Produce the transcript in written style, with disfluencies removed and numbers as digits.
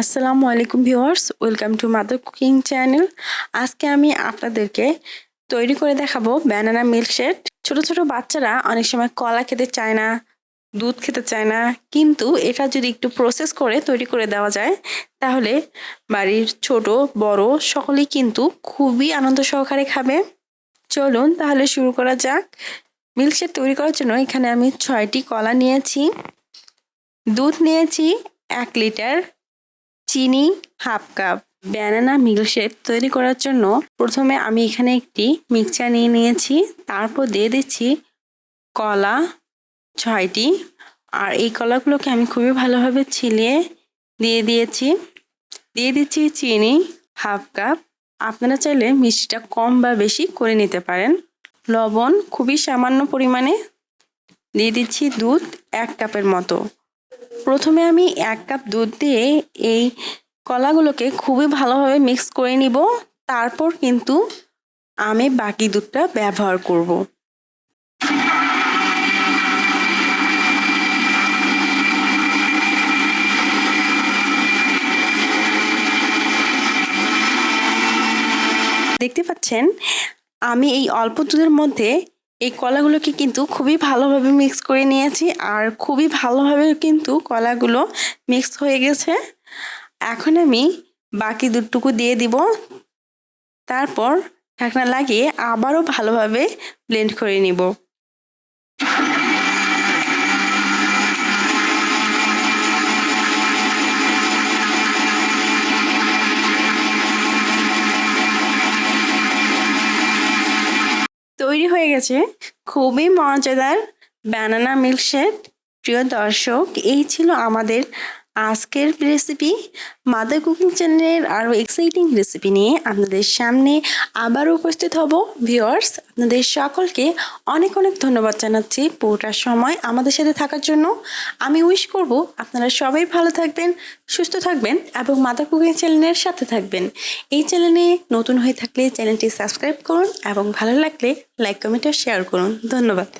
আসসালামু আলাইকুম viewers, welcome to mother cooking channel. আজকে আমি আপনাদেরকে তৈরি করে দেখাবো ব্যানানা মিল্কশেক। ছোট ছোট বাচ্চারা অনেক সময় কলা খেতে চায় না, দুধ খেতে চায় না, কিন্তু এটা যদি একটু প্রসেস করে তৈরি করে দেওয়া যায় তাহলে বাড়ির ছোট বড় সকলেই কিন্তু খুবই আনন্দ সহকারে খাবে। চলুন তাহলে শুরু করা যাক। মিল্কশেক তৈরি করার জন্য এখানে আমি 6টি কলা নিয়েছি, দুধ নিয়েছি 1 লিটার, চিনি হাফ কাপ। ব্যানানা মিল্কশেক তৈরি করার জন্য প্রথমে আমি এখানে একটি মিক্সচার নিয়ে নিয়েছি, তারপর দিয়ে দিচ্ছি কলা 6টি, আর এই কলাগুলোকে আমি খুবই ভালোভাবে ছিলে দিয়ে দিচ্ছি চিনি হাফ কাপ। আপনারা চাইলে মিষ্টিটা কম বা বেশি করে নিতে পারেন। লবণ খুবই সামান্য পরিমাণে দিয়ে দিচ্ছি, দুধ 1 কাপের মতো। প্রথমে আমি 1 কাপ দুধ দিয়ে এই কলাগুলোকে খুবই ভালোভাবে মিক্স করে নিব, তারপর কিন্তু আমি বাকি দুধটা ব্যবহার করব। দেখতে পাচ্ছেন আমি এই অল্প দুধের মধ্যে এই কলাগুলোকে কিন্তু খুবই ভালোভাবে মিক্স করে নিয়েছি, আর খুবই ভালোভাবে কিন্তু কলাগুলো মিক্স হয়ে গেছে। এখন আমি বাকি দুধটুকু দিয়ে দিব, তারপর ঢাকনা লাগিয়ে আবারও ভালোভাবে ব্লেন্ড করে নিব। তৈরি হয়ে গেছে খুবই মজাদার ব্যানানা মিল্কশেক। প্রিয় দর্শক, এই ছিল আমাদের আজকের রেসিপি। মাদার কুকিং চ্যানেলের আরও এক্সাইটিং রেসিপি নিয়ে আপনাদের সামনে আবার উপস্থিত হব। ভিউয়ার্স, আপনাদের সকলকে অনেক অনেক ধন্যবাদ জানাচ্ছি পুরোটা সময় আমাদের সাথে থাকার জন্য। আমি উইশ করব আপনারা সবাই ভালো থাকবেন, সুস্থ থাকবেন এবং মাদার কুকিং চ্যানেলের সাথে থাকবেন। এই চ্যানেলে নতুন হয়ে থাকলে চ্যানেলটি সাবস্ক্রাইব করুন এবং ভালো লাগলে লাইক কমেন্ট ও শেয়ার করুন। ধন্যবাদ।